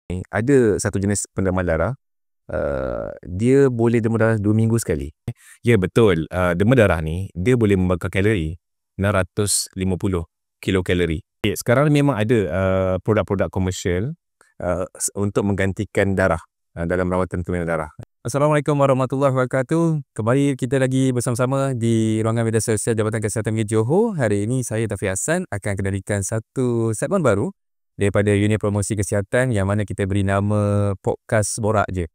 Ada satu jenis pendedaman darah, dia boleh demam darah 2 minggu sekali. Ya betul, demam darah ni dia boleh membakar kalori 650 kilokalori. Okay, sekarang memang ada produk-produk komersial untuk menggantikan darah dalam rawatan keminan darah. Assalamualaikum warahmatullahi wabarakatuh. Kembali kita lagi bersama-sama di ruangan media sosial Jabatan Kesihatan Negeri Johor. Hari ini saya Taufik Hassan akan kendalikan satu segmen baru daripada Unit Promosi Kesihatan yang mana kita beri nama Podcast Borak Je.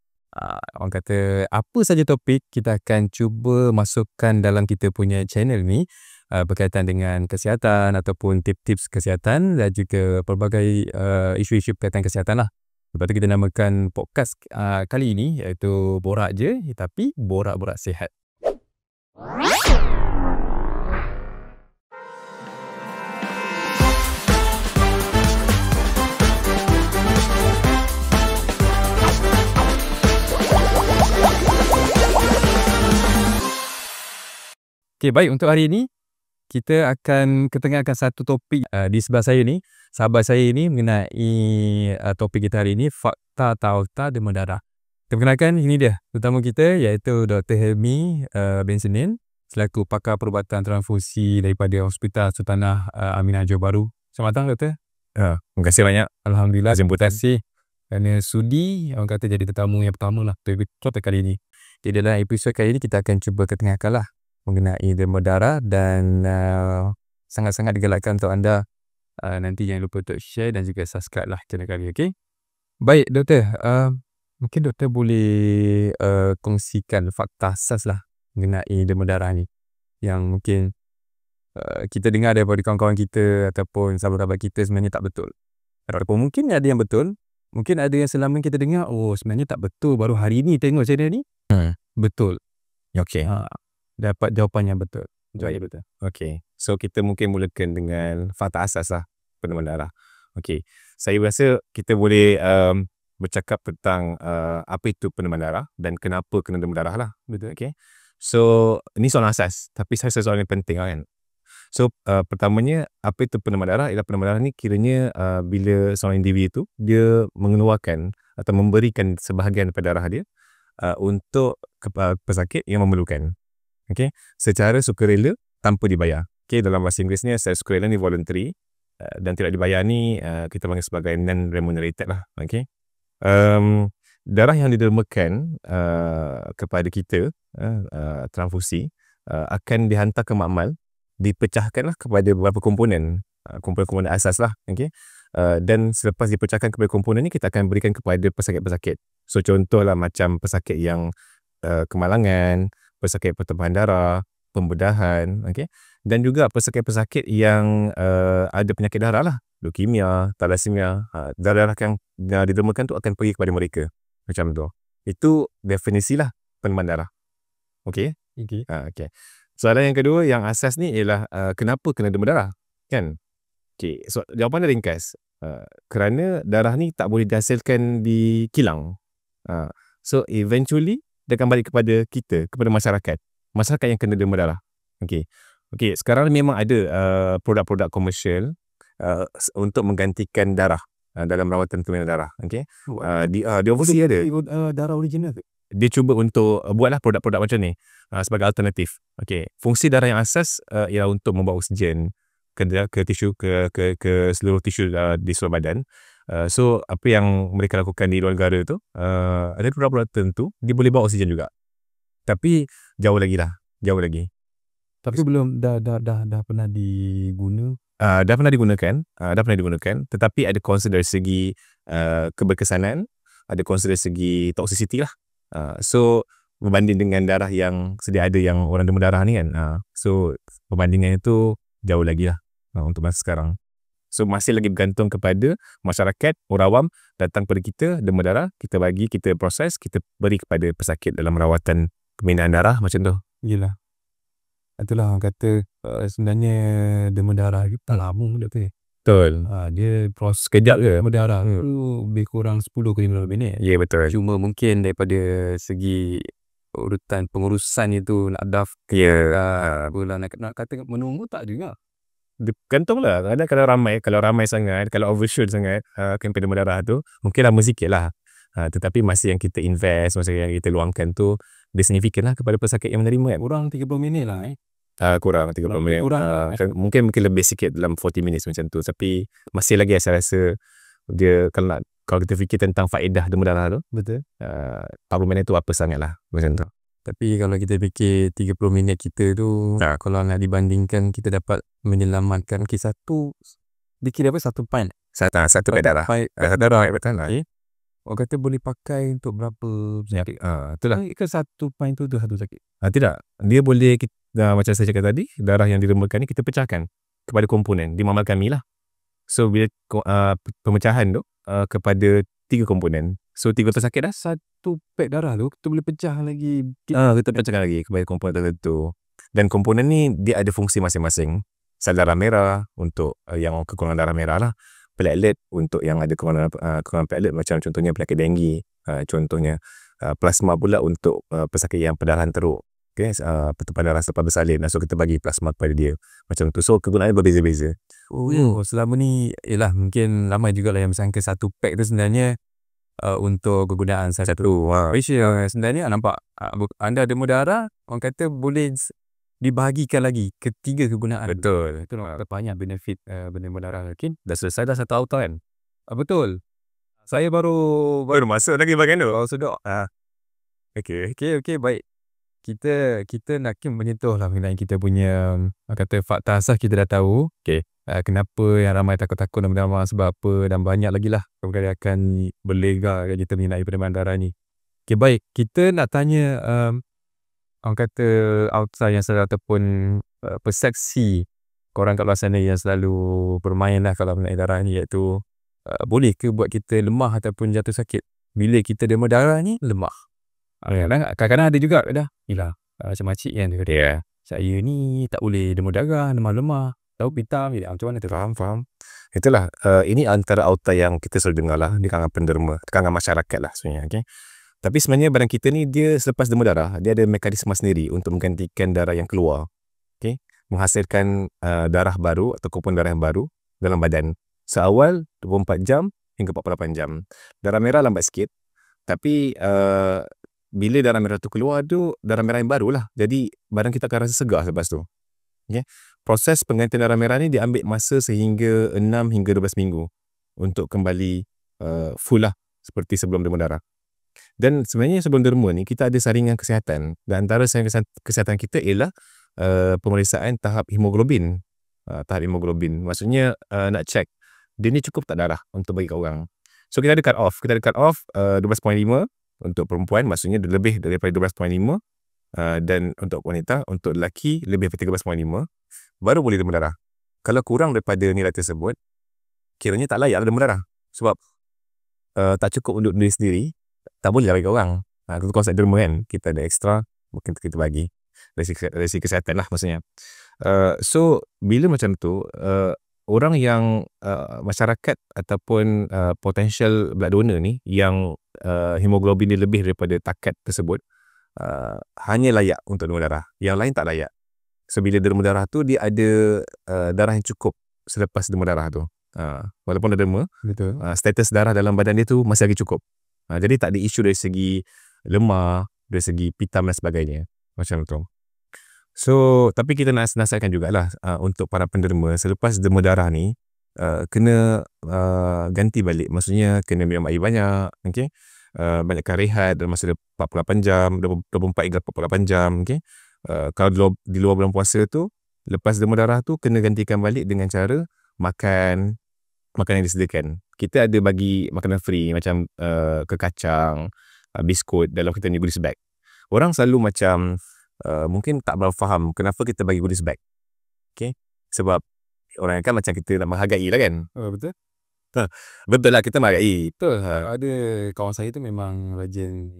Orang kata apa saja topik kita akan cuba masukkan dalam kita punya channel ni berkaitan dengan kesihatan ataupun tips-tips kesihatan dan juga pelbagai isu-isu berkaitan kesihatan lah. Lepas tu kita namakan podcast kali ini iaitu Borak Je, tapi Borak-Borak Sihat. Okay, baik, untuk hari ini kita akan ketengahkan satu topik di sebelah saya ni, sahabat saya ni mengenai topik kita hari ini, fakta taufta demam darah. Perkenalkan, ini dia tetamu kita iaitu Dr. Helmi bin Senin selaku pakar perubatan transfusi daripada Hospital Sultanah Aminah Johor Bahru. Selamat datang Doktor. Terima kasih banyak. Alhamdulillah, terima kasih kerana sudi orang kata jadi tetamu yang pertama lah topik kali ini. Jadi dalam episod kali ini kita akan cuba ketengahkan lah mengenai demam darah dan sangat-sangat digalakkan untuk anda nanti jangan lupa untuk share dan juga subscribe lah channel kami, okey? Baik Doktor, mungkin Doktor boleh kongsikan fakta asas lah mengenai demam darah ni yang mungkin kita dengar daripada kawan-kawan kita ataupun sahabat-sahabat kita sebenarnya tak betul. Ataupun mungkin ada yang betul, mungkin ada yang selama kita dengar, oh sebenarnya tak betul, baru hari ni tengok channel ni betul. Okey. Dapat jawapan yang betul. Jawapan betul. Okey. So kita mungkin mulakan dengan fakta asas lah demam darah. Okey. Saya rasa kita boleh bercakap tentang apa itu demam darah dan kenapa kena demam darah lah. Betul. Okey. So ini soalan asas, tapi saya rasa soalan yang penting lah kan. So pertamanya, apa itu demam darah? Ialah demam darah ni kiranya bila seorang individu tu dia mengeluarkan atau memberikan sebahagian daripada darah dia untuk pesakit yang memerlukan. Okay, secara sukarela tanpa dibayar. Okay, dalam bahasa Inggerisnya secara sukarela ni voluntary dan tidak dibayar ni kita panggil sebagai non-remunerated lah. Okay, darah yang didermakan kepada kita transfusi akan dihantar ke makmal, dipecahkanlah kepada beberapa komponen, komponen asas lah. Okay, dan selepas dipecahkan kepada komponen ni kita akan berikan kepada pesakit-pesakit. So contohlah macam pesakit yang kemalangan, pesakit pertumpahan darah, pembedahan, okay? Dan juga pesakit-pesakit yang ada penyakit darah lah, leukemia, thalassemia, darah yang didermakan tu akan pergi kepada mereka. Macam tu. Itu definisi lah demam darah. Okay? Okay. Soalan yang kedua, yang asas ni ialah kenapa kena demam darah? Kan? Okay. So, jawapan dia ringkas. Kerana darah ni tak boleh dihasilkan di kilang. So, eventually dia akan balik kepada kita, kepada masyarakat yang kena demam darah. Okey. Sekarang memang ada produk-produk komersial untuk menggantikan darah dalam rawatan keminan darah. Okey. Di overseas ada darah original. Dia cuba untuk buatlah produk-produk macam ni sebagai alternatif. Okey. Fungsi darah yang asas ialah untuk membawa oksigen ke tisu, ke seluruh tisu di seluruh badan. So apa yang mereka lakukan di luar negara tu, ada produk-produk tertentu dia boleh bawa oksigen juga, tapi jauh lagi. Tapi belum dah pernah diguna. Dah pernah digunakan, tetapi ada concern dari segi keberkesanan, ada concern dari segi toxicity lah. So berbanding dengan darah yang sedia ada yang orang demam darah ni kan, so perbandingannya tu jauh lagi lah untuk masa sekarang. So masih lagi bergantung kepada masyarakat, orang awam datang kepada kita, demam darah, kita bagi, kita proses, kita beri kepada pesakit dalam rawatan keminan darah macam tu. Yelah. Itulah orang kata sebenarnya demam darah itu tak lama Doktor. Betul. Dia proses sekejap je demam darah tu lebih kurang 10 ke 15 minit. Ya, betul. Cuma mungkin daripada segi urutan pengurusan itu nak daftar, nak kata menunggu tak juga. gantung lah. Kadang kalau ramai sangat, kalau overshoot sangat kempen demam darah tu, mungkin lama sikit lah. Tetapi masa yang kita invest, masa yang kita luangkan tu, dia signifikan lah kepada pesakit yang menerima kan. Kurang 30 minit lah Kurang 30 minit. Mungkin lebih sikit dalam 40 minit macam tu. Tapi masih lagi saya rasa dia kalau kita fikir tentang faedah demam darah tu, Betul. 40 minit tu apa sangat lah macam tu. Tapi kalau kita fikir 30 minit kita tu, kalau nak dibandingkan kita dapat menyelamatkan kisah tu, dikira apa? 1 pint? Satu pek darah. Darah betul lah. Orang kata boleh pakai untuk berapa sakit? Itulah. Ke 1 pint tu satu sakit? Tidak. Dia boleh, macam saya cakap tadi, darah yang diremakan ni kita pecahkan kepada komponen. Di mamal kami lah. So, bila pemecahan tu kepada 3 komponen. So, 3 pesakit dah. 1 pek darah tu, kita boleh pecah lagi. Kita pecahkan lagi kepada komponen tertentu. Dan komponen ni, dia ada fungsi masing-masing. Sel darah merah untuk yang kekurangan darah merah lah. Platelet untuk yang ada kekurangan platelet, macam contohnya penyakit denggi. Contohnya plasma pula untuk pesakit yang pendarahan teruk. Okay, pertumpahan darah selepas bersalin. So, kita bagi plasma kepada dia. Macam tu. So, kegunaannya berbeza-beza. Selama ni, mungkin ramai jugalah yang bersangka 1 pack tu sebenarnya untuk kegunaan satu. Sebenarnya nampak anda demam darah, orang kata boleh dibahagikan lagi ke 3 kegunaan. Betul. Itu banyak benefit demam darah. Mungkin dah selesai dah 1 auto kan? Betul. Saya baru masuk lagi bahagian tu. Sudah. Okay, baik. Kita nak menyentuh lah mengenai kita punya kata fakta asas. Kita dah tahu kenapa yang ramai takut-takut demam darah sebab apa, dan banyak lagi lah perkara akan berlega kita mengenai demam darah ni. Okay, baik. Kita nak tanya orang kata outside yang selalu ataupun persepsi korang kat luar sana yang selalu bermain lah kalau mengenai darah ni, iaitu boleh ke buat kita lemah ataupun jatuh sakit bila kita demam darah ni lemah? Kadang-kadang ada juga macam makcik kan, dia kata saya ni tak boleh demam darah, lemah-lemah, tahu hitam, macam mana tu? Faham. Itulah, ini antara auta yang kita selalu dengar lah di kalangan penderma, kalangan masyarakat lah sebenarnya. Okay? Tapi sebenarnya badan kita ni, dia selepas demam darah, dia ada mekanisme sendiri untuk menggantikan darah yang keluar. Okay? Menghasilkan darah baru atau kumpulan darah yang baru dalam badan. Seawal 24 jam hingga 48 jam. Darah merah lambat sikit, tapi bila darah merah tu keluar tu, darah merah yang baru lah. Jadi badan kita akan rasa segar selepas tu. Okay? Proses penggantian darah merah ni diambil masa sehingga 6 hingga 12 minggu untuk kembali full lah seperti sebelum demam darah. Dan sebenarnya sebelum derma ni kita ada saringan kesihatan, dan antara saringan kesihatan kita ialah pemeriksaan tahap hemoglobin. Tahap hemoglobin maksudnya nak check dia ni cukup tak darah untuk bagi kat orang. So kita ada cut off 12.5 untuk perempuan, maksudnya lebih daripada 12.5, dan untuk wanita, untuk lelaki lebih daripada 13.5 baru boleh demam darah. Kalau kurang daripada nilai tersebut, kiranya tak layak demam darah, sebab tak cukup untuk diri sendiri, tak boleh bagi orang. Itu konsep derma kan, kita ada ekstra, mungkin kita bagi dari segi kesihatan lah maksudnya. So bila macam tu, orang yang masyarakat ataupun potential blood donor ni yang hemoglobin dia lebih daripada takat tersebut, hanya layak untuk demam darah, yang lain tak layak. So bila demam darah tu, dia ada darah yang cukup selepas demam darah tu. Walaupun dah derma, status darah dalam badan dia tu masih lagi cukup. Jadi tak ada isu dari segi lemah, dari segi pitam dan sebagainya macam tu. So tapi kita nak nasihatkan jugalah untuk para penderma selepas demam darah ni, kena ganti balik, maksudnya kena minum air banyak, okay? Banyakkan rehat dalam masa 48 jam, 24 hingga 48 jam, okay? Kalau di luar bulan puasa tu, lepas demam darah tu kena gantikan balik dengan cara makan yang disediakan. Kita ada bagi makanan free macam kekacang, biskut dalam kita ni goodies bag. Orang selalu macam mungkin tak berapa faham kenapa kita bagi goodies bag. Okay? Sebab orang kan macam kita nak menghargai lah kan. Betul. Betul lah, kita menghargai. Betul. Ada kawan saya tu memang rajin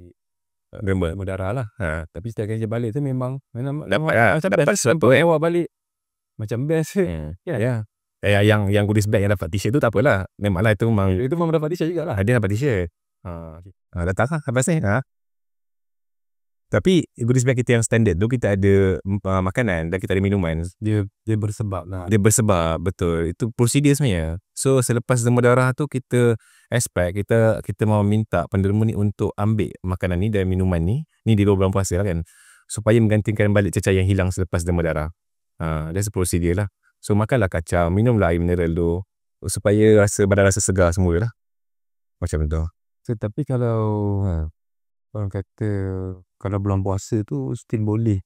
demam darah lah. Tapi setiap kali dia balik tu memang dapat lah. Dapat sesuatu awak balik macam best. Yang goodies bag yang dapat t-shirt tu tak apalah. Memanglah itu memang dapat t-shirt jugalah. Dia dapat t-shirt. Datang lah lepas ni. Tapi berisbet kita yang standard tu, kita ada makanan dan kita ada minuman. Dia bersebab lah. Dia bersebab, betul. Itu prosedur sebenarnya. So selepas demam darah tu, kita expect, kita mau minta penderma ni untuk ambil makanan ni dan minuman ni di luar bulan puasa lah kan, supaya menggantikan balik cecair yang hilang selepas demam darah. That's prosedur lah. So makanlah kacang, minumlah air mineral tu, supaya badan rasa segar semua lah. Macam tu. So, tapi kalau orang kata kalau bulan puasa tu still boleh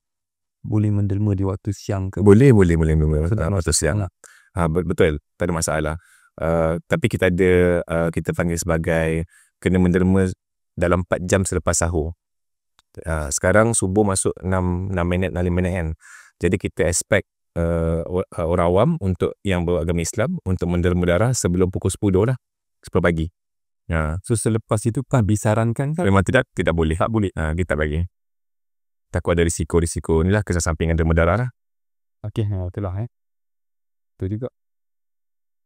menderma di waktu siang ke? Boleh menderma waktu siang. Betul, tak ada masalah. Tapi kita ada, kita panggil sebagai kena menderma dalam 4 jam selepas sahur. Sekarang subuh masuk 6 minit, 5 minit kan. Jadi kita expect orang awam untuk yang beragama Islam untuk menderma darah sebelum pukul 10 lah, 10 pagi. So selepas itu kan disarankan kan? Memang tidak boleh. Tak boleh. Kita bagi. Takut ada risiko ni lah, kesan sampingan demam darah lah. Okey, betul lah Betul juga.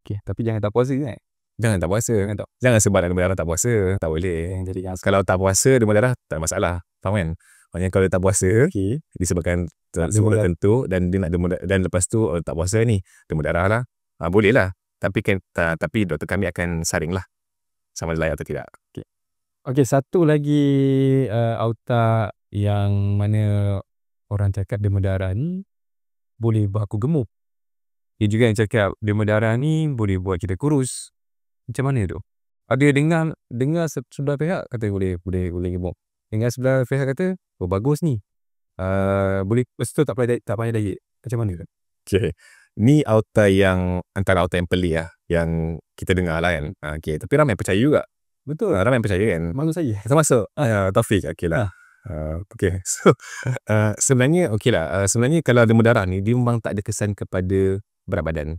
Okey, tapi jangan tak puasa kan? Jangan tak puasa. Jangan sebab demam darah tak puasa. Tak boleh. Kalau tak puasa demam darah tak ada masalah. Faham kan? Maksudnya kalau tak puasa, disebabkan sebab tertentu dan dia nak dan lepas tu tak puasa ni demam darah lah. Boleh lah. Tapi doktor kami akan saring lah sama layak atau tidak. Okey, satu lagi auta yang mana orang cakap demam darah ni boleh buat aku gemuk. Dia juga yang cakap demam darah ni boleh buat kita kurus. Macam mana tu? Ada dengar sebelah pihak kata boleh gemuk. Dengar sebelah pihak kata bagus ni. Boleh betul tak payah diet. Macam mana tu? Okay. Ni auta yang antara auta yang pelik lah, yang kita dengar lah kan. Tapi ramai percaya juga. Betul. Ramai percaya kan. Maksud saya. Termasuk Taufik. Okay lah. So sebenarnya sebenarnya kalau demam darah ni dia memang tak ada kesan kepada berat badan.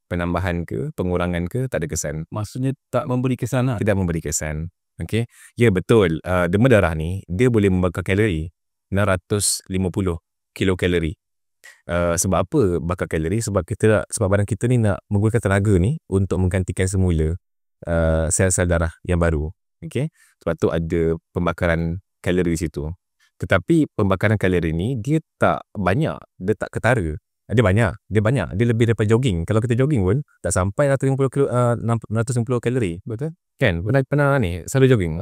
Penambahan ke, pengurangan ke, tak ada kesan. Maksudnya tak memberi kesan lah. Tidak memberi kesan. Okay. Ya betul. Demam darah ni dia boleh membakar kalori 650 kilokalori. Sebab apa bakar kalori? Sebab badan kita ni nak menggunakan tenaga ni untuk menggantikan semula sel-sel darah yang baru. Okay? Sebab tu ada pembakaran kalori di situ. Tetapi pembakaran kalori ni dia tak banyak, dia tak ketara. Dia banyak. Dia lebih daripada jogging. Kalau kita jogging pun tak sampai 650 kalori. Betul? Kan? Pernah ni selalu jogging.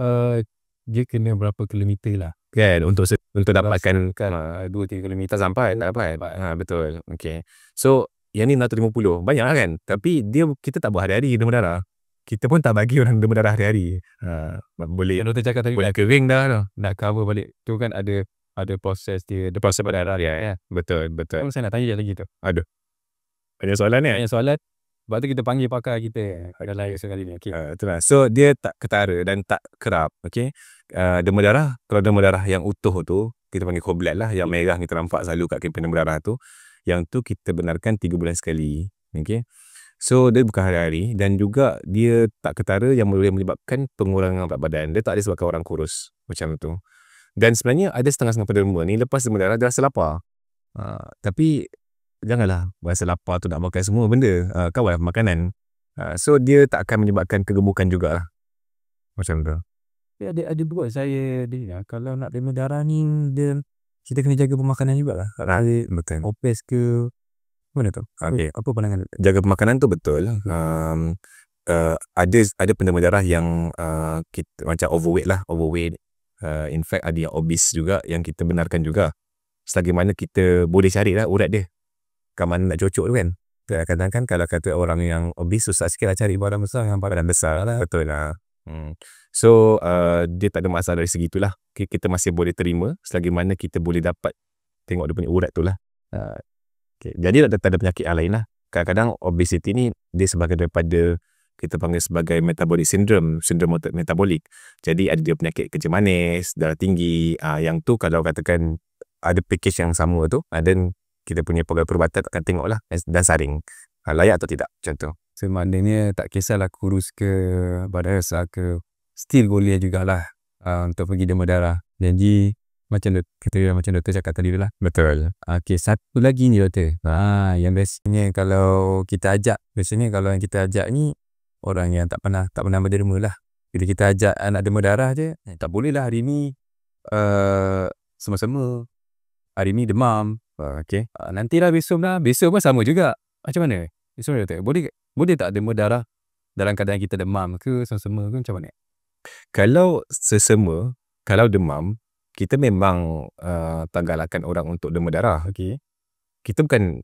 Dia kena berapa kilometer lah. Kan, untuk dapatkan 2-3 kilometer tak sampai, tak dapat. Betul. Okay. So yang ni 650 banyak lah kan. Tapi kita tak buat hari-hari demam darah. Kita pun tak bagi orang demam darah hari-hari. Boleh. Yang doktor cakap tadi boleh kering dah tu. Nak cover balik. Tu kan ada proses dia. Ada proses pada hari-hari ya. Betul. Saya nak tanya je lagi tu. Aduh. Banyak soalan ni. Banyak soalan. Sebab tu kita panggil pakar kita dalam sekali ni. Okay. Itulah. So dia tak ketara dan tak kerap. Okay. Demam darah, kalau demam darah yang utuh tu kita panggil whole blood lah, yang merah kita nampak selalu kat kempen demam darah tu, yang tu kita benarkan 3 bulan sekali. Okay. So dia bukan hari-hari dan juga dia tak ketara yang boleh menyebabkan pengurangan berat badan. Dia tak ada sebabkan orang kurus macam tu. Dan sebenarnya ada setengah-setengah penderma ni lepas demam darah dia rasa lapar. Tapi janganlah rasa lapar tu nak makan semua benda. Kawal makanan. So dia tak akan menyebabkan kegemukan jugalah. Macam tu. Ada buat saya dia kalau nak demam darah ni kita kena jaga pemakanan jugalah. Betul. Obes ke mana tu? Okay. Apa pandangan? Jaga pemakanan tu betul. Ada penderma darah yang kita, macam overweight. In fact ada yang obese juga yang kita benarkan juga. Selagi mana kita boleh cari lah urat dia. Kat mana nak cocok tu kan. Kadang-kadang kalau kata orang yang obese susah sikit lah cari badan besar yang badan besar lah. Betul lah. So dia tak ada masalah dari segi itulah. Kita masih boleh terima selagi mana kita boleh dapat tengok dia punya urat tu lah. Jadi tak ada penyakit yang lain lah. Kadang-kadang obesity ni dia sebagai daripada kita panggil sebagai metabolic syndrome metabolik. Jadi ada dia penyakit kencing manis, darah tinggi. Yang tu kalau katakan ada package yang sama tu, dan kita punya pegawai perubatan akan tengok lah dan saring layak atau tidak macam tu. So maknanya tak kisahlah kurus ke badan besar ke, still boleh jugalah untuk pergi demam darah. Jadi macam doktor cakap tadi lah. Betul. Okay, satu lagi ni doktor. Yang biasanya kalau kita ajak, kalau yang kita ajak ni orang yang tak pernah berderma lah. Bila kita ajak anak demam darah je, tak boleh lah hari ni semua-semua. Hari ni demam. Okay. Nantilah besok pun sama juga. Macam mana? Besok dia kata, boleh tak demam darah dalam keadaan kita demam ke semua ke macam mana? Kalau sesama, kalau demam, kita memang tak galakkan orang untuk demam darah. Okey. Kita bukan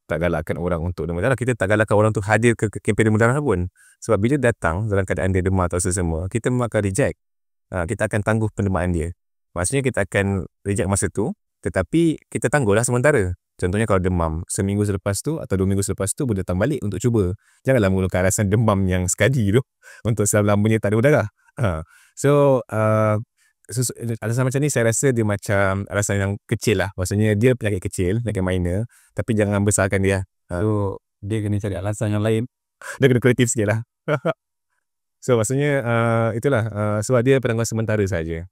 tak galakkan orang untuk demam darah. Kita tak galakkan orang untuk hadir ke kempen demam darah pun. Sebab bila datang dalam keadaan dia demam atau sesama, kita memang akan reject. Kita akan tangguh pendemaan dia. Maksudnya kita akan reject masa tu, tetapi kita tangguhlah sementara. Contohnya kalau demam, seminggu selepas tu atau 2 minggu selepas tu boleh datang balik untuk cuba. Janganlah menggunakan alasan demam yang sekali tu untuk selama-lamanya tak ada darah. So, alasan macam ni saya rasa dia macam alasan yang kecil lah. Maksudnya dia penyakit kecil, penyakit minor, tapi jangan besarkan dia. So, dia kena cari alasan yang lain. Dia kena kreatif sikit lah. So, maksudnya itulah. Sebab dia penangguhan sementara saja.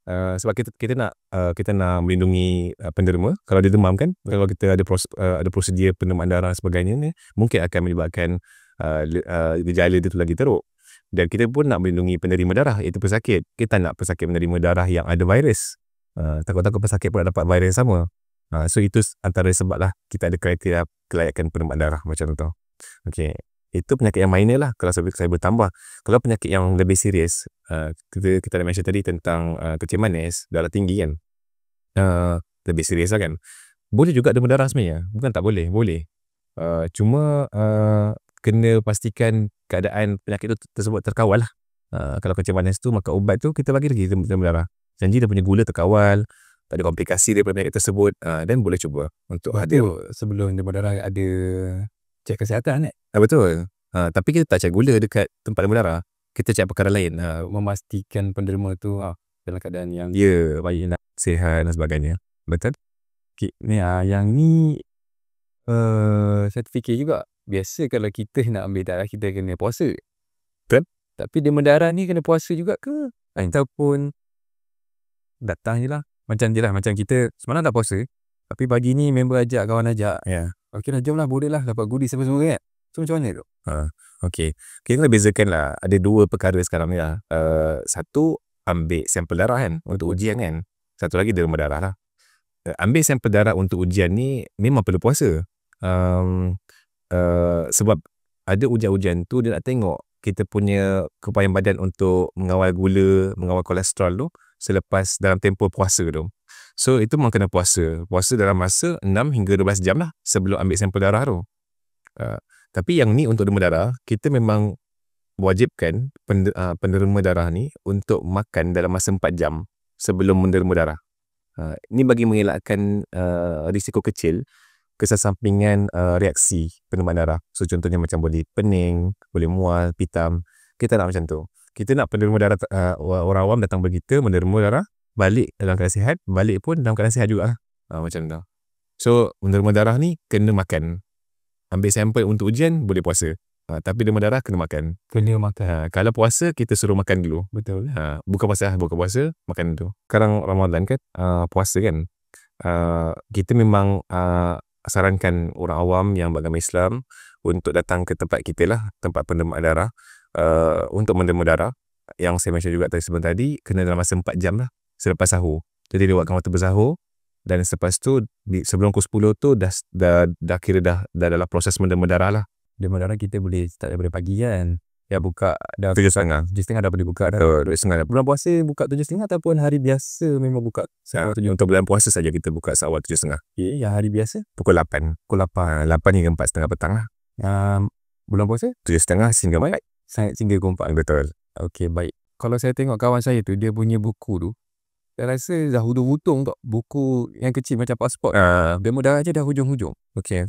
Sebab kita nak melindungi penderma. Kalau dia demam kan, kalau kita ada prosedur pendemaan darah dan sebagainya ni, mungkin akan menyebabkan gejala dia tu lagi teruk. Dan kita pun nak melindungi penerima darah, iaitu pesakit. Kita nak pesakit menerima darah yang ada virus. Takut-takut pesakit pula dapat virus yang sama. So itu antara sebab lah kita ada kriteria kelayakan pendemaan darah macam tu. Okay. Itu penyakit yang minor lah kalau saya bertambah. Kalau penyakit yang lebih serius, kita dah mention tadi tentang kencing manis, darah tinggi kan, lebih serius lah kan. Boleh juga demam darah sebenarnya, bukan tak boleh, boleh. Cuma kena pastikan keadaan penyakit tersebut terkawal lah. Kalau kencing manis tu, maka ubat tu kita bagi lagi demam darah. Janji dia punya gula terkawal, tak ada komplikasi daripada penyakit tersebut, dan boleh cuba untuk hadir. Sebelum demam darah ada cek kesihatan Betul. Tapi kita tak cek gula dekat tempat demam darah. Kita cek perkara lain, memastikan penderma tu dalam keadaan yang baik, sihat dan sebagainya. Betul. Okay. Yang ni saya terfikir juga, biasa kalau kita nak ambil darah kita kena puasa. Betul. Tapi demam darah ni kena puasa juga ke? Ataupun datang je lah. Macam kita semalam dah puasa, tapi pagi ni member ajak, kawan ajak. Ya. Okey lah, jom lah, boleh lah, dapat goodies semua kan. So macam mana tu? Okay. Kita kena bezakan lah. Ada 2 perkara sekarang ni lah. Satu, ambil sampel darah kan untuk ujian kan. Satu lagi demam darah lah. Ambil sampel darah untuk ujian ni memang perlu puasa. Sebab ada ujian-ujian tu dia nak tengok kita punya keupayaan badan untuk mengawal gula, mengawal kolesterol tu selepas dalam tempoh puasa tu. So itu memang kena puasa dalam masa 6 hingga 12 jam lah sebelum ambil sampel darah tu. Tapi yang ni untuk demam darah, kita memang wajibkan penerima darah ni untuk makan dalam masa 4 jam sebelum menerima darah. Ini bagi mengelakkan risiko kecil kesampingan reaksi penerimaan darah. So contohnya macam boleh pening, boleh mual, pitam. Kita nak macam tu. Kita nak penerima darah, orang awam datang bagi kita menerima darah, balik dalam keadaan sihat, balik pun dalam keadaan sihat juga. Macam tu. So menerima darah ni kena makan. Ambil sampel untuk ujian boleh puasa. Tapi demam darah kena makan. Kalau puasa kita suruh makan dulu. Betul. Buka puasa makan dulu. Sekarang Ramadan kan, puasa kan. Kita memang sarankan orang awam yang beragama Islam untuk datang ke tempat kita lah, tempat pendemaan darah, untuk menerima darah. Yang saya mention juga sebelum tadi, kena dalam masa 4 jam lah selepas sahur. Jadi dia buatkan waktu bersahur, dan selepas tu sebelum pukul 10 tu dah kira dalam proses menerima darah lah. Demam darah kita boleh start daripada pagi kan. Ya, buka dah 7.30. 7.30 dah boleh buka dah. 7.30. Bulan puasa buka 7.30 ataupun hari biasa memang buka awal 7. Untuk bulan puasa saja kita buka awal 7.30. Okay, yang hari biasa pukul 8 hingga 4.30 petang lah. Bulan puasa 7.30 hingga 4. Hingga 4. Betul. Okay, baik. Kalau saya tengok kawan saya tu, dia punya buku tu, saya rasa dah hujung-hujung tak, buku yang kecil macam pasport. Demam darah je dah hujung-hujung. Okay.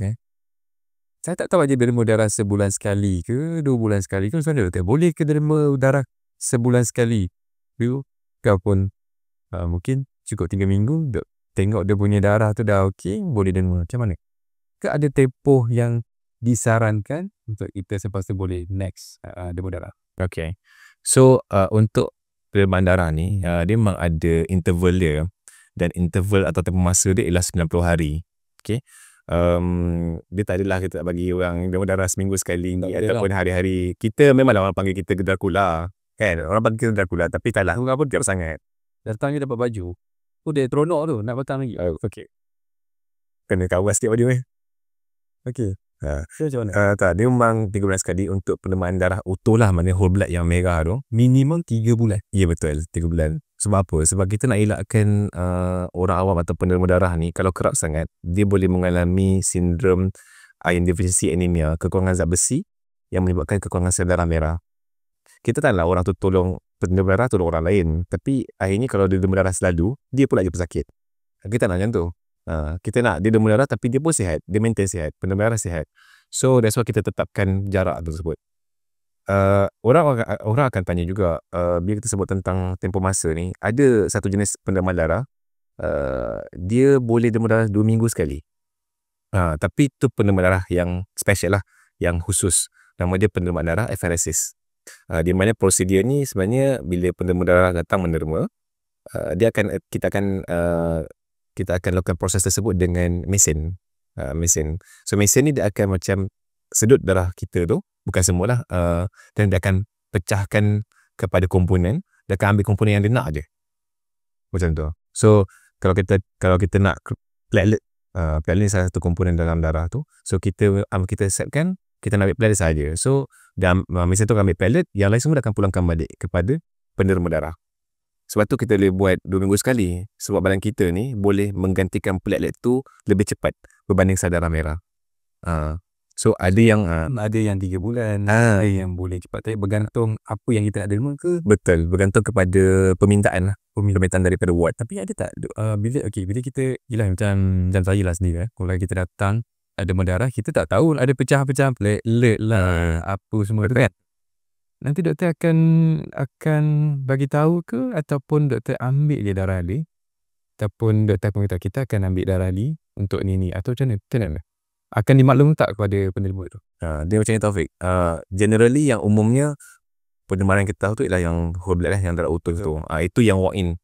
Saya tak tahu aja derma darah sebulan sekali ke 2 bulan sekali ke, macam mana tu? Boleh ke derma darah sebulan sekali ke ataupun mungkin cukup 3 minggu tengok dia punya darah tu dah okey, boleh derma. Macam mana? Ke ada tempoh yang disarankan untuk kita selepas tu boleh next derma darah? Okay. So untuk derma darah ni, dia memang ada interval dia, dan interval atau tempoh masa dia ialah 90 hari. Okay. Dia tak adalah kita bagi orang demam darah seminggu sekali ni, ataupun hari-hari. Kita memanglah orang panggil kita Dracula kan, orang panggil kita Dracula, tapi taklah pun tiap sangat. Datang je dapat baju. Dia teronok tu nak datang lagi. Okay. Kena kawal sikit baju ni. Okay. So macam mana? Tak, dia memang 3 bulan sekali untuk penerimaan darah utuh lah, maknanya whole blood yang merah tu. Minimum 3 bulan. Ya betul, 3 bulan. Sebab apa? Sebab kita nak elakkan orang awam atau penerima darah ni, kalau kerap sangat, dia boleh mengalami sindrom iron deficiency anemia, kekurangan zat besi yang menyebabkan kekurangan sel darah merah. Kita tahu lah orang tu tolong penerima darah, tolong orang lain, tapi akhirnya kalau dia demam darah selalu, dia pula je pesakit. Kita nak macam tu. Kita nak dia demam darah tapi dia pun sihat, dia maintain sihat, penerima darah sihat. So that's why kita tetapkan jarak tersebut. Orang akan tanya juga, bila kita sebut tentang tempoh masa ni, ada satu jenis penerimaan darah, dia boleh demam darah 2 minggu sekali. Tapi itu penerimaan darah yang special lah, yang khusus. Nama dia penerimaan darah apheresis. Di mana prosedur ni sebenarnya bila penerima darah datang menerima, kita akan lakukan proses tersebut dengan mesin. So mesin ni dia akan macam sedut darah kita tu, bukan semualah, dan dia akan pecahkan kepada komponen, dia akan ambil komponen yang dia nak je. Macam tu. So kalau kita nak platelet, platelet ni salah satu komponen dalam darah tu. So kita setkan, kita nak ambil platelet saja. So mesin tu akan ambil platelet, yang lain semua dia akan pulangkan balik kepada penerima darah. Sebab tu kita boleh buat 2 minggu sekali. Sebab badan kita ni boleh menggantikan platelet tu lebih cepat berbanding sel darah merah. So ada yang 3 bulan, ada yang boleh cepat. Tapi bergantung apa yang kita nak derma ke. Betul, bergantung kepada permintaan daripada ward. Tapi ada tak bila kita yelah macam saya lah sendiri kalau kita datang ada darah, kita tak tahu ada pecah-pecah platelet lah, apa semua tu kan. Nanti doktor akan bagi tahu ke, ataupun doktor ambil je darah Ali, ataupun doktor akan beritahu kita akan ambil darah Ali untuk ni atau macam mana? Akan dimaklum tak kepada penerima tu? Dia macam ni Taufik. Generally yang umumnya penerimaan yang kita tahu tu ialah yang whole blood yang darah utuh tu. Itu yang walk in.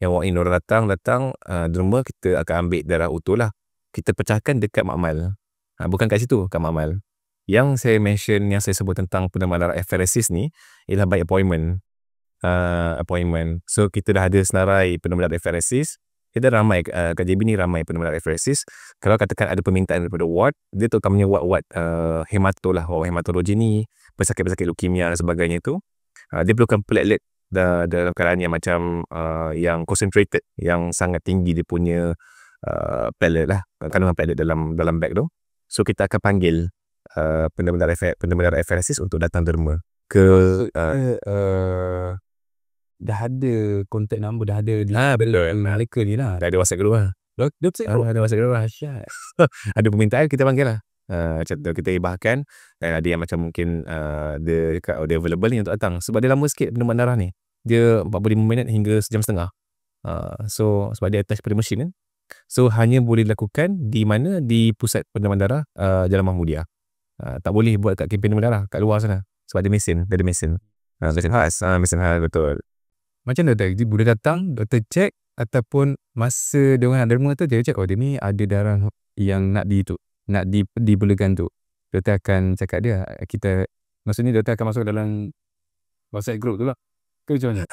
Yang walk in orang datang derma, kita akan ambil darah utuh lah. Kita pecahkan dekat makmal. Bukan kat situ, kat makmal. Yang saya mention, yang saya sebut tentang penerimaan darah apheresis ni ialah by appointment. So kita dah ada senarai penerimaan darah apheresis. Kita ramai, kat JB ni ramai penerimaan darah apheresis. Kalau katakan ada permintaan daripada ward, dia tu akan punya ward hemato lah, ward hematologi ni, pesakit-pesakit leukemia dan sebagainya tu. Dia perlukan platelet dalam keadaan yang macam yang concentrated, yang sangat tinggi dia punya platelet lah, kandungan platelet dalam bag tu. So kita akan panggil penerimaan darah apheresis untuk datang derma ke dah ada contact number, dah ada betul mereka ni lah, dah ada WhatsApp group lah. Ada WhatsApp group lah. Ada permintaan kita panggil lah. Macam tu kita ibahkan, dan ada yang macam mungkin dia available ni untuk datang. Sebab dia lama sikit penerimaan darah ni, dia 45 minit hingga sejam setengah. So sebab dia attach pada mesin kan, so hanya boleh dilakukan di mana, di pusat penerimaan darah Jalan Mahmudia. Tak boleh buat kat kempen penerimaan darah kat luar sana, sebab dia mesin, mesin khas. Mesin khas, betul. Macam doktor, dia boleh datang, doktor cek, ataupun masa dia orang nak derma tu, dia cek, dia ni ada darah yang nak diperlukan tu. Doktor akan cakap dia, maksudnya doktor akan masuk dalam WhatsApp group tu lah. Ke macam mana?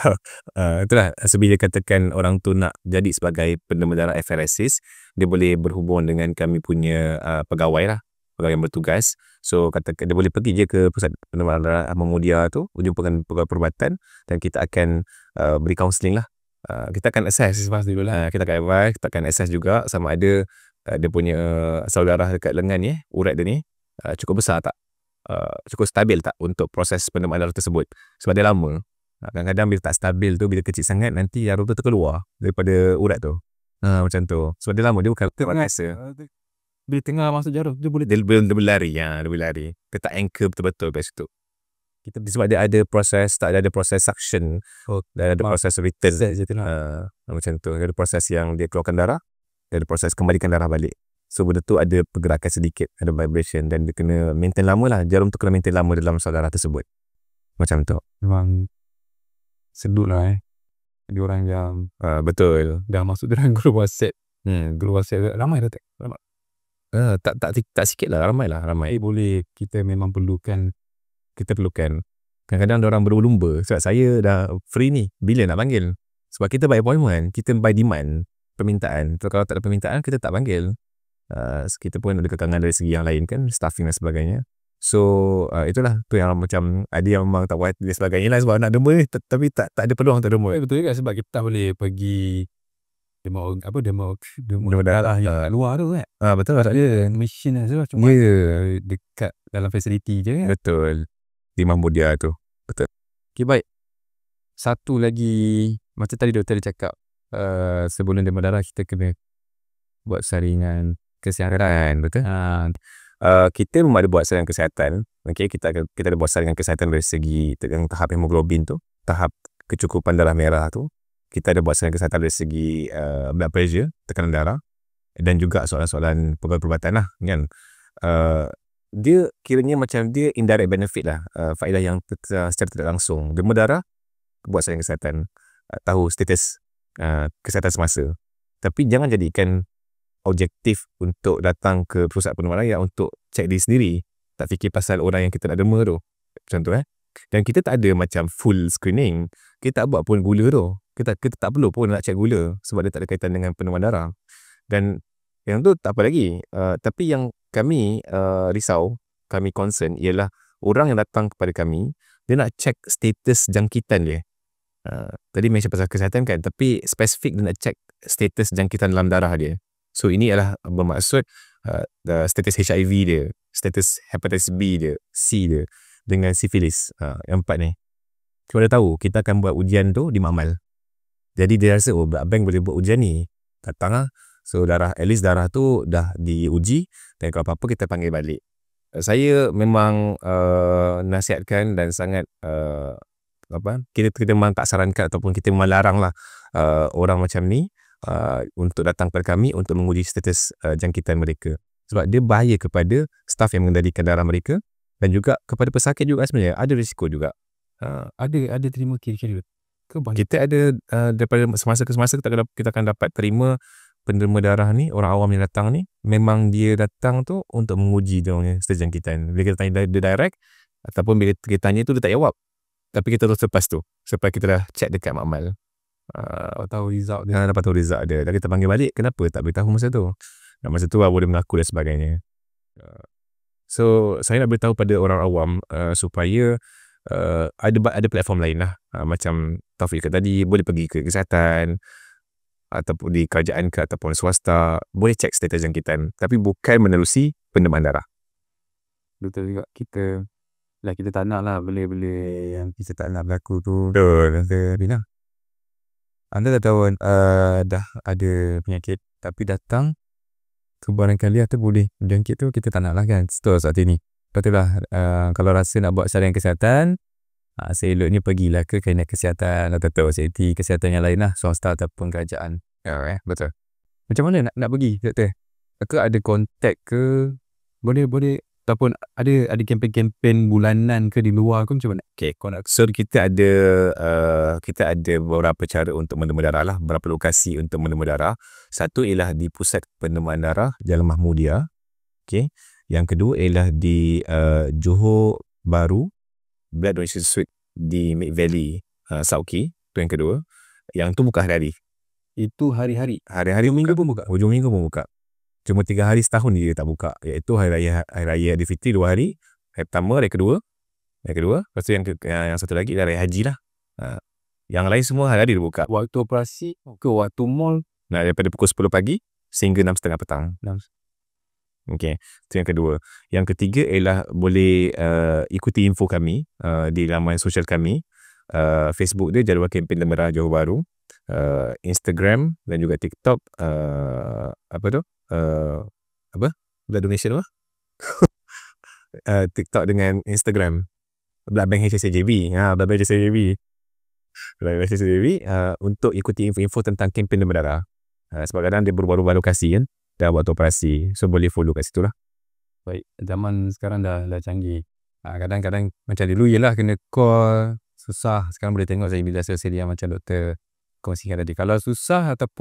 Itulah, sebila katakan orang tu nak jadi sebagai penerima darah apheresis, dia boleh berhubung dengan kami punya pegawai lah, pegawai yang bertugas. So katakan dia boleh pergi je ke pusat penerimaan darah Mahmudia tu, jumpa dengan pegawai perubatan, dan kita akan beri kaunseling lah. Kita akan assess dulu lah. Kita akan advise, kita akan assess juga sama ada dia punya sel darah dekat lengan ni, urat dia ni cukup besar tak, cukup stabil tak untuk proses penerimaan darah tersebut. Sebab dia lama. Kadang-kadang bila tak stabil tu, bila kecil sangat, nanti jarum tu terkeluar daripada urat tu. Macam tu. Sebab dia lama, dia bukan biasa. Bila tengah masuk jarum, dia boleh berlari. Dia boleh lari. Dia tak anchor betul-betul kat situ. Sebab dia ada proses, ada proses suction, dan ada proses return. Macam tu. Dia ada proses yang dia keluarkan darah, dia ada proses kembalikan darah balik. So benda tu ada pergerakan sedikit, ada vibration, dan dia kena maintain lama lah. Jarum tu kena maintain lama dalam sel darah tersebut. Macam tu. Memang sedut lah dia orang yang betul dah masuk dalam grup WhatsApp. Grup WhatsApp ramai dah tak? Tak sikit lah, ramai. Boleh, kita memang perlukan. Kadang-kadang orang berlumba. Sebab saya dah free ni, bila nak panggil? Sebab kita by appointment, kita by demand, permintaan. So, kalau tak ada permintaan, kita tak panggil. Kita pun ada kekangan dari segi yang lain kan, staffing dan sebagainya. So itulah tu yang macam ada yang memang tak puas dan sebagainya lah sebab nak derma ni tapi tak ada peluang untuk derma. Betul juga sebab kita tak boleh pergi derma darah yang kat luar tu kan. Betul tak ada mesin lah sebab cuma dekat dalam fasiliti je kan. Betul. Di Mahmudia tu. Betul. Okay, baik. Satu lagi macam tadi doktor cakap, sebelum derma darah kita kena buat saringan kesihatan, betul? Kita memang ada buat saringan kesihatan. Okay, kita ada buat saringan kesihatan dari segi tahap hemoglobin tu, tahap kecukupan darah merah tu. Kita ada buat saringan kesihatan dari segi blood pressure, tekanan darah, dan juga soalan-soalan perubatan lah kan. Dia kiranya macam dia indirect benefit lah, faedah yang secara tidak langsung. Derma darah buat saringan kesihatan, tahu status kesihatan semasa. Tapi jangan jadikan objektif untuk datang ke pusat penerima raya untuk cek diri sendiri, tak fikir pasal orang yang kita nak derma tu, macam tu dan kita tak ada macam full screening, kita tak buat pun gula tu, kita tak perlu pun nak cek gula sebab dia tak ada kaitan dengan penurunan darah. Dan yang tu tak apa lagi, tapi yang kami risau, kami concern ialah orang yang datang kepada kami, dia nak cek status jangkitan dia. Tadi mention pasal kesihatan kan, tapi spesifik dia nak cek status jangkitan dalam darah dia. So ini adalah bermaksud status HIV dia, status hepatitis B dia, C dia, dengan sifilis. Yang 4 ni. Cuma dia tahu kita akan buat ujian tu di Makmal. Jadi dia rasa blood bank boleh buat ujian ni. Datang lah. So darah, at least darah tu dah diuji dan kalau apa-apa kita panggil balik. Saya memang nasihatkan dan sangat kita memang tak sarankan ataupun kita memang larang lah orang macam ni untuk datang kepada kami untuk menguji status jangkitan mereka sebab dia bahaya kepada staf yang mengendalikan darah mereka dan juga kepada pesakit juga sebenarnya ada risiko juga. Ada terima kira-kira ke kita ada daripada semasa ke semasa kita akan dapat terima penderma darah ni, orang awam yang datang ni memang dia datang tu untuk menguji dia punya status jangkitan. Bila kita tanya dia direct ataupun bila kita tanya tu dia tak jawab, tapi kita terus lepas tu sebab kita dah check dekat Makmal. Tahu result dia. Dapat tahu result dia. Dan kita panggil balik, kenapa tak beritahu masa tu? Dan masa tu boleh mengaku dan sebagainya. So saya nak beritahu pada orang awam supaya ada platform lain lah. Macam Taufik kata tadi, boleh pergi ke kesihatan ataupun di kerajaan ke ataupun swasta, boleh cek status jangkitan, tapi bukan menerusi pendermaan darah. Betul juga, kita tak nak lah benda-benda yang kita tak nak berlaku tu. Betul. Bina, anda dah tahu dah ada penyakit tapi datang kebarangkali atau boleh jangkit tu, kita tak nak lah kan store saat ini. Betul lah, kalau rasa nak buat saringan kesihatan, seeloknya pergilah ke klinik kesihatan atau fasiliti kesihatan yang lain lah, swasta ataupun kerajaan. Betul. Macam mana nak pergi doktor? Ke ada kontak ke? Boleh ataupun ada kempen-kempen bulanan ke di luar ke macam mana? Okay, so kita ada beberapa cara untuk menderma darah lah, beberapa lokasi untuk menderma darah. Satu ialah di pusat pendermaan darah Jalan Mahmudia. Okay. Yang kedua ialah di Johor Bahru Blood Donation Suite di Mid Valley, Sauki. Itu yang kedua. Yang tu buka hari-hari. Itu hari-hari. Hari-hari minggu pun buka. Hujung minggu pun buka. Cuma 3 hari setahun dia tak buka, iaitu Hari Raya Aidilfitri 2 hari. Hari pertama, hari kedua. Lepas tu yang satu lagi Hari Haji lah. Yang lain semua hari-hari dia buka. Waktu operasi ke waktu mall? Daripada pukul 10 pagi sehingga 6.30 petang. Okay, itu yang kedua. Yang ketiga ialah boleh ikuti info kami di laman sosial kami. Facebook dia Jadual Kempen Derma Darah Johor Bahru, Instagram dan juga TikTok Blood Donation apa? TikTok dengan Instagram Blood Bank HSJB. Blood Bank HSJB. Untuk ikuti info-info tentang kempen derma darah. Sebab kadang dia berubah-ubah lokasi kan, dah buat operasi, so boleh follow kat situ lah. Baik, zaman sekarang dah canggih. Kadang-kadang macam dulu yelah kena call susah, sekarang boleh tengok saya bila sosial yang macam doktor kongsikan tadi. Kalau susah ataupun